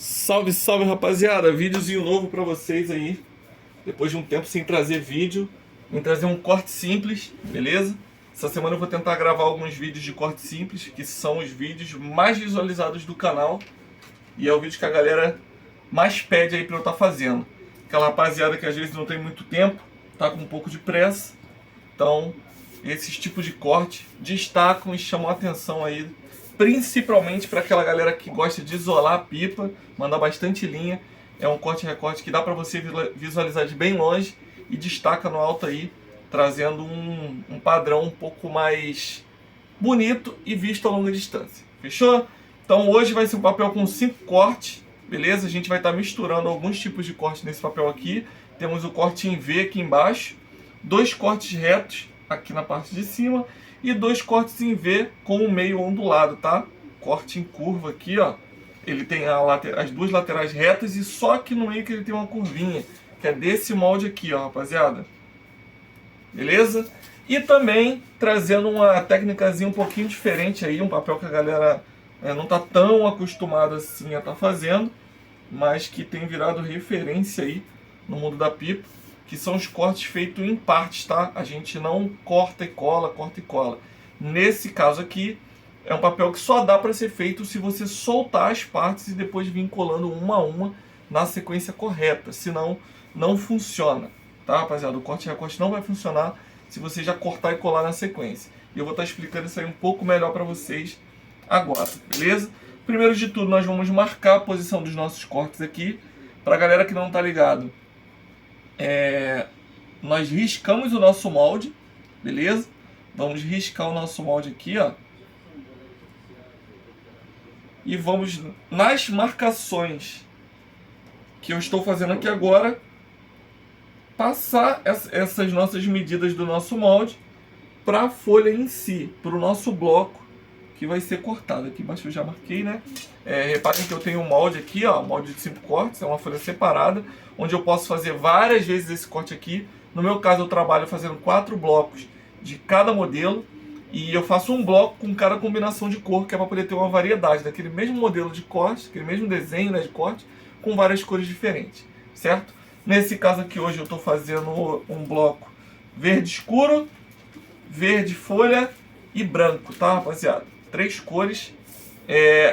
Salve, salve rapaziada, videozinho novo pra vocês aí. Depois de um tempo sem trazer vídeo, vim trazer um corte simples, beleza? Essa semana eu vou tentar gravar alguns vídeos de corte simples, que são os vídeos mais visualizados do canal. E é o vídeo que a galera mais pede aí pra eu estar fazendo. Aquela rapaziada que às vezes não tem muito tempo, tá com um pouco de pressa. Então, esses tipos de corte destacam e chamam a atenção aí, principalmente para aquela galera que gosta de isolar a pipa, mandar bastante linha. É um corte-recorte que dá para você visualizar de bem longe e destaca no alto aí, trazendo um padrão um pouco mais bonito e visto a longa distância. Fechou? Então hoje vai ser um papel com 5 cortes, beleza? A gente vai estar misturando alguns tipos de corte nesse papel aqui. Temos o corte em V aqui embaixo, 2 cortes retos aqui na parte de cima e 2 cortes em V com o meio ondulado, tá? Corte em curva aqui, ó. Ele tem as duas laterais retas e só aqui no meio que ele tem uma curvinha, que é desse molde aqui, ó, rapaziada. Beleza? E também trazendo uma técnicazinha um pouquinho diferente aí, um papel que a galera não tá tão acostumada assim a estar fazendo, mas que tem virado referência aí no mundo da pipa, que são os cortes feitos em partes, tá? A gente não corta e cola, corta e cola. Nesse caso aqui, é um papel que só dá para ser feito se você soltar as partes e depois vir colando uma a uma na sequência correta, senão não funciona, tá, rapaziada? O corte e recorte não vai funcionar se você já cortar e colar na sequência. E eu vou estar explicando isso aí um pouco melhor para vocês agora, beleza? Primeiro de tudo, nós vamos marcar a posição dos nossos cortes aqui. Para a galera que não tá ligado, nós riscamos o nosso molde, beleza? Vamos riscar o nosso molde aqui, ó. E vamos nas marcações que eu estou fazendo aqui agora, passar essas nossas medidas do nosso molde para a folha em si, para o nosso bloco que vai ser cortado. Aqui embaixo eu já marquei, né? Reparem que eu tenho um molde aqui, ó, molde de 5 cortes, é uma folha separada, onde eu posso fazer várias vezes esse corte aqui. No meu caso eu trabalho fazendo 4 blocos de cada modelo, e eu faço um bloco com cada combinação de cor, que é para poder ter uma variedade daquele mesmo modelo de corte, aquele mesmo desenho, né, de corte, com várias cores diferentes, certo? Nesse caso aqui hoje eu estou fazendo um bloco verde escuro, verde folha e branco, tá, rapaziada? 3 cores.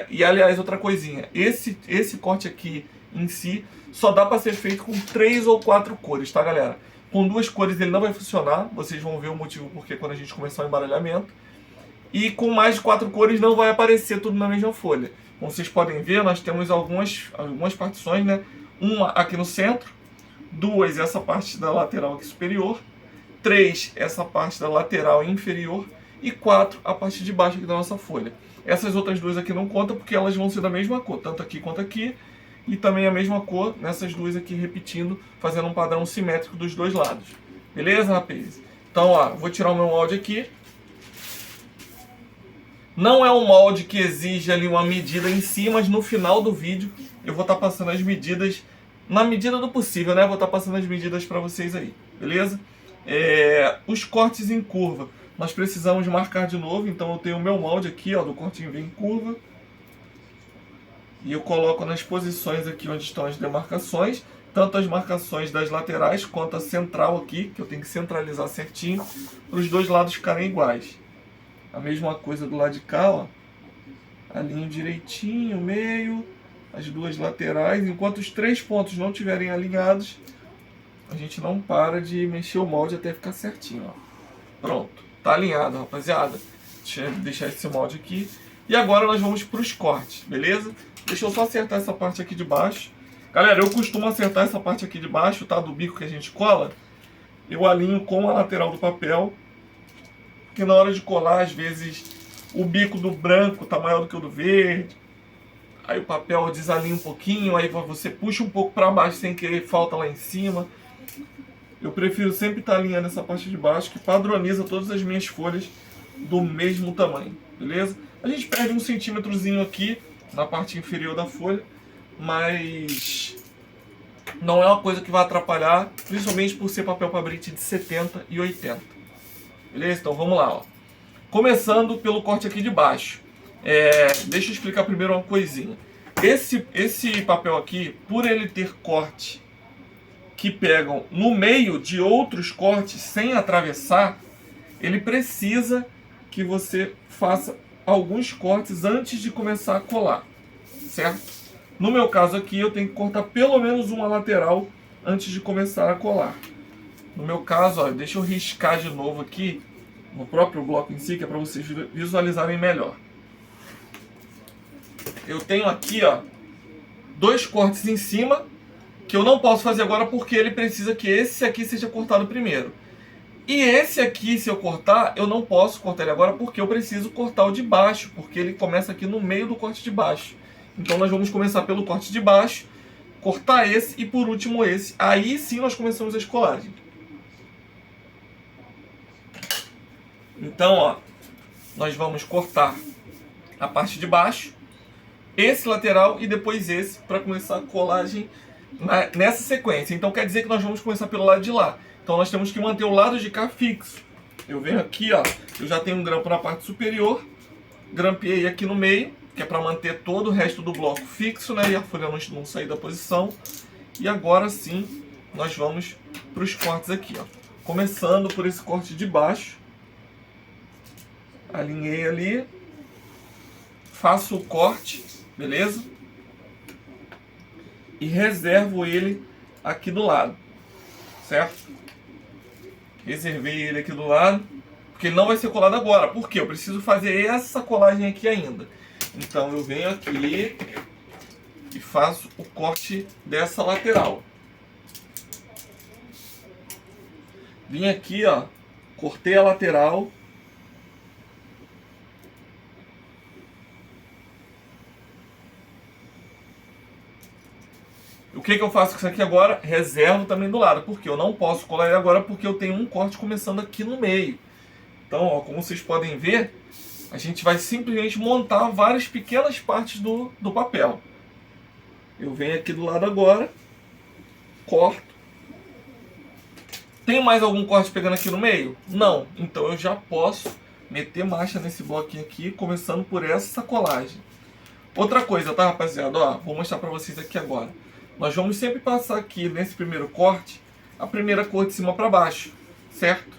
E aliás, outra coisinha, esse corte aqui em si só dá para ser feito com 3 ou 4 cores, tá, galera? Com 2 cores ele não vai funcionar, vocês vão ver o motivo porque quando a gente começar o embaralhamento. E com mais de 4 cores não vai aparecer tudo na mesma folha. Como vocês podem ver, nós temos algumas partições, né? Uma aqui no centro, 2 essa parte da lateral aqui superior, 3 essa parte da lateral inferior e 4 a parte de baixo aqui da nossa folha. Essas outras duas aqui não contam porque elas vão ser da mesma cor, tanto aqui quanto aqui, e também a mesma cor nessas duas aqui, repetindo, fazendo um padrão simétrico dos dois lados. Beleza, rapazes? Então, ó, vou tirar o meu molde aqui. Não é um molde que exige ali uma medida em si, mas no final do vídeo eu vou estar passando as medidas, na medida do possível, né? Vou estar passando as medidas para vocês aí, beleza? Os cortes em curva, nós precisamos marcar de novo, então eu tenho o meu molde aqui, ó, do corte em V em curva. E eu coloco nas posições aqui onde estão as demarcações, tanto as marcações das laterais quanto a central aqui, que eu tenho que centralizar certinho, para os dois lados ficarem iguais. A mesma coisa do lado de cá, ó. Alinho direitinho, meio, as duas laterais. Enquanto os 3 pontos não estiverem alinhados, a gente não para de mexer o molde até ficar certinho, ó. Pronto, tá alinhado, rapaziada. Deixa eu deixar esse molde aqui. E agora nós vamos para os cortes, beleza? Deixa eu só acertar essa parte aqui de baixo. Galera, eu costumo acertar essa parte aqui de baixo, tá? Do bico que a gente cola. Eu alinho com a lateral do papel. Porque na hora de colar, às vezes, o bico do branco tá maior do que o do verde. Aí o papel desalinha um pouquinho, aí você puxa um pouco para baixo sem querer, falta lá em cima. Eu prefiro sempre estar alinhando essa parte de baixo, que padroniza todas as minhas folhas do mesmo tamanho, beleza? A gente perde 1 centímetrozinho aqui na parte inferior da folha, mas não é uma coisa que vai atrapalhar, principalmente por ser papel Pabrite de 70 e 80. Beleza? Então vamos lá, ó. Começando pelo corte aqui de baixo. Deixa eu explicar primeiro uma coisinha. Esse papel aqui, por ele ter corte que pegam no meio de outros cortes sem atravessar, ele precisa que você faça alguns cortes antes de começar a colar, certo? No meu caso aqui, eu tenho que cortar pelo menos uma lateral antes de começar a colar. No meu caso, ó, deixa eu riscar de novo aqui no próprio bloco em si, que é para vocês visualizarem melhor. Eu tenho aqui, ó, 2 cortes em cima, que eu não posso fazer agora porque ele precisa que esse aqui seja cortado primeiro. E esse aqui, se eu cortar, eu não posso cortar ele agora porque eu preciso cortar o de baixo, porque ele começa aqui no meio do corte de baixo. Então nós vamos começar pelo corte de baixo, cortar esse e por último esse. Aí sim nós começamos a escolagem. Então, ó, nós vamos cortar a parte de baixo, esse lateral e depois esse para começar a colagem nessa sequência. Então quer dizer que nós vamos começar pelo lado de lá. Então nós temos que manter o lado de cá fixo. Eu venho aqui, ó, eu já tenho um grampo na parte superior, grampeei aqui no meio, que é para manter todo o resto do bloco fixo, né, e a folha não sair da posição. E agora sim, nós vamos para os cortes aqui, ó. Começando por esse corte de baixo. Alinhei ali, faço o corte, beleza? E reservo ele aqui do lado, certo? Reservei ele aqui do lado, porque ele não vai ser colado agora. Por quê? Eu preciso fazer essa colagem aqui ainda. Então eu venho aqui e faço o corte dessa lateral. Vim aqui, ó, cortei a lateral. O que eu faço com isso aqui agora? Reservo também do lado. Porque eu não posso colar ele agora porque eu tenho um corte começando aqui no meio. Então, ó, como vocês podem ver, a gente vai simplesmente montar várias pequenas partes do papel. Eu venho aqui do lado agora, corto. Tem mais algum corte pegando aqui no meio? Não. Então eu já posso meter marcha nesse bloquinho aqui, começando por essa colagem. Outra coisa, tá, rapaziada? Ó, vou mostrar pra vocês aqui agora. Nós vamos sempre passar aqui nesse primeiro corte a primeira cor de cima para baixo, certo?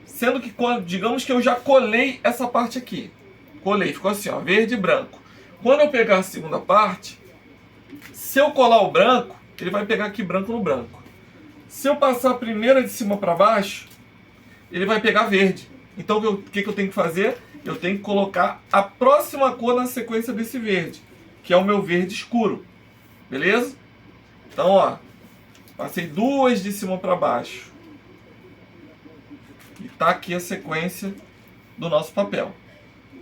Sendo que, digamos que eu já colei essa parte aqui. Colei, ficou assim, ó, verde e branco. Quando eu pegar a segunda parte, se eu colar o branco, ele vai pegar aqui branco no branco. Se eu passar a primeira de cima para baixo, ele vai pegar verde. Então o que eu tenho que fazer? Eu tenho que colocar a próxima cor na sequência desse verde, que é o meu verde escuro. Beleza? Então, ó, passei 2 de cima para baixo. E tá aqui a sequência do nosso papel.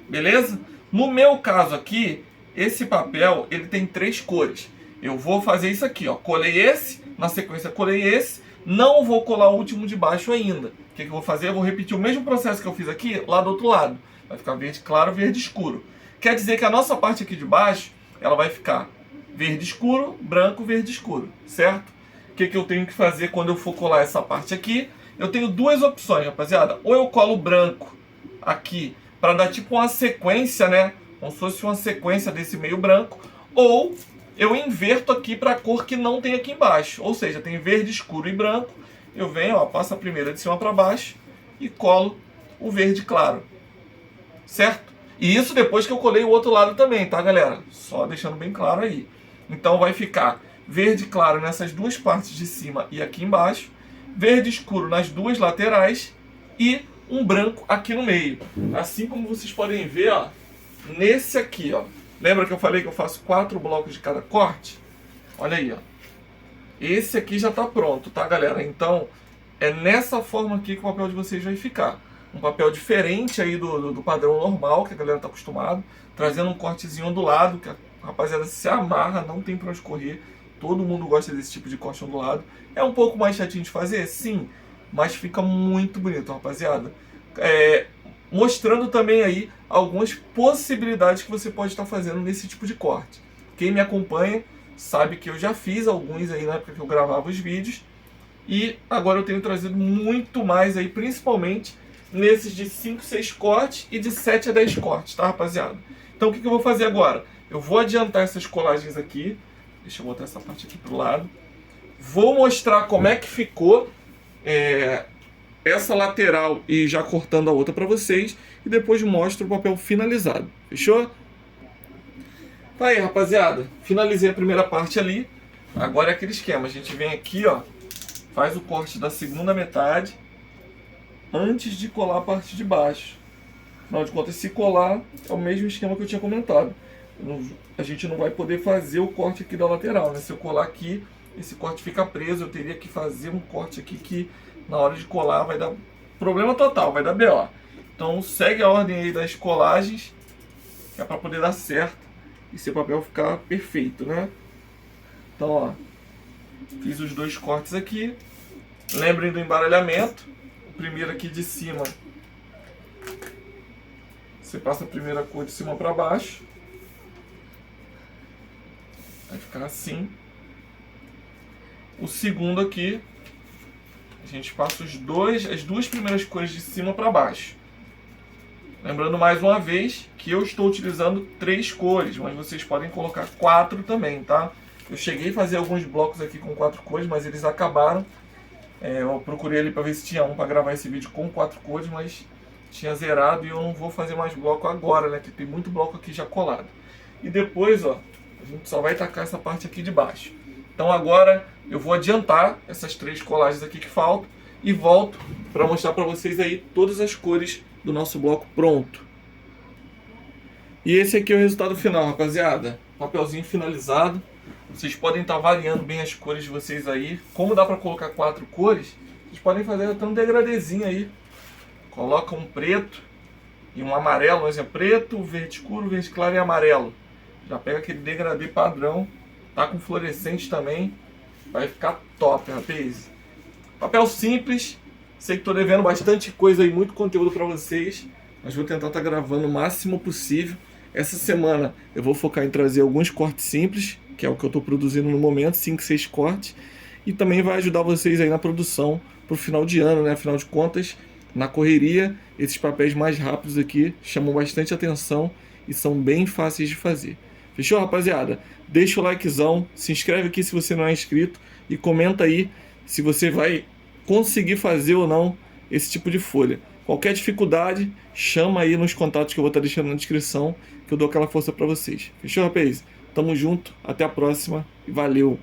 Beleza? No meu caso aqui, esse papel, ele tem 3 cores. Eu vou fazer isso aqui, ó. Colei esse, na sequência colei esse. Não vou colar o último de baixo ainda. O que eu vou fazer? Eu vou repetir o mesmo processo que eu fiz aqui, lá do outro lado. Vai ficar verde claro, verde escuro. Quer dizer que a nossa parte aqui de baixo, ela vai ficar verde escuro, branco, verde escuro, certo? O que eu tenho que fazer quando eu for colar essa parte aqui? Eu tenho 2 opções, rapaziada. Ou eu colo branco aqui para dar tipo uma sequência, né? Como se fosse uma sequência desse meio branco. Ou eu inverto aqui para a cor que não tem aqui embaixo. Ou seja, tem verde escuro e branco. Eu venho, ó, passo a primeira de cima para baixo e colo o verde claro, certo? E isso depois que eu colei o outro lado também, tá, galera? Só deixando bem claro aí. Então vai ficar verde claro nessas 2 partes de cima e aqui embaixo, verde escuro nas 2 laterais e um branco aqui no meio. Assim como vocês podem ver, ó, nesse aqui, ó. Lembra que eu falei que eu faço 4 blocos de cada corte? Olha aí, ó. Esse aqui já tá pronto, tá, galera? Então é nessa forma aqui que o papel de vocês vai ficar. Um papel diferente aí do padrão normal que a galera tá acostumado, trazendo um cortezinho ondulado, que a rapaziada se amarra, não tem pra onde correr. Todo mundo gosta desse tipo de corte ondulado. É um pouco mais chatinho de fazer? Sim, mas fica muito bonito, rapaziada. Mostrando também aí algumas possibilidades que você pode estar fazendo nesse tipo de corte. Quem me acompanha sabe que eu já fiz alguns aí na época que eu gravava os vídeos. E agora eu tenho trazido muito mais aí, principalmente nesses de 5, 6 cortes e de 7 a 10 cortes, tá, rapaziada? Então o que eu vou fazer agora? Eu vou adiantar essas colagens aqui. Deixa eu botar essa parte aqui pro lado. Vou mostrar como é que ficou essa lateral e já cortando a outra para vocês. E depois mostro o papel finalizado. Fechou? Tá aí, rapaziada. Finalizei a primeira parte ali. Agora é aquele esquema. A gente vem aqui, ó. Faz o corte da segunda metade antes de colar a parte de baixo. Afinal de contas, se colar, é o mesmo esquema que eu tinha comentado. A gente não vai poder fazer o corte aqui da lateral, né? Se eu colar aqui, esse corte fica preso. Eu teria que fazer um corte aqui que na hora de colar vai dar problema total, vai dar BO. Então segue a ordem aí das colagens, que é para poder dar certo e seu papel ficar perfeito, né? Então, ó, fiz os dois cortes aqui. Lembrem do embaralhamento. O primeiro aqui de cima, você passa a primeira cor de cima para baixo. Vai ficar assim. O segundo aqui, a gente passa as duas primeiras cores de cima para baixo. Lembrando mais uma vez que eu estou utilizando 3 cores, mas vocês podem colocar 4 também, tá? Eu cheguei a fazer alguns blocos aqui com 4 cores, mas eles acabaram. Eu procurei ali para ver se tinha um para gravar esse vídeo com 4 cores, mas tinha zerado e eu não vou fazer mais bloco agora, né? Que tem muito bloco aqui já colado. E depois, ó, a gente só vai tacar essa parte aqui de baixo. Então agora eu vou adiantar essas 3 colagens aqui que faltam e volto para mostrar para vocês aí todas as cores do nosso bloco pronto. E esse aqui é o resultado final, rapaziada. Papelzinho finalizado. Vocês podem estar variando bem as cores de vocês aí. Como dá para colocar 4 cores, vocês podem fazer até um degradezinho aí. Coloca um preto e um amarelo, um exemplo, preto, verde escuro, verde claro e amarelo. Já pega aquele degradê padrão. Tá com fluorescente também. Vai ficar top, rapaz. Papel simples. Sei que tô devendo bastante coisa aí, muito conteúdo para vocês. Mas vou tentar estar gravando o máximo possível. Essa semana eu vou focar em trazer alguns cortes simples, que é o que eu estou produzindo no momento, 5, 6 cortes. E também vai ajudar vocês aí na produção pro final de ano, né? Afinal de contas, na correria, esses papéis mais rápidos aqui chamam bastante atenção e são bem fáceis de fazer. Fechou, rapaziada? Deixa o likezão, se inscreve aqui se você não é inscrito e comenta aí se você vai conseguir fazer ou não esse tipo de folha. Qualquer dificuldade, chama aí nos contatos que eu vou estar deixando na descrição, que eu dou aquela força para vocês. Fechou, rapaz? Tamo junto, até a próxima e valeu!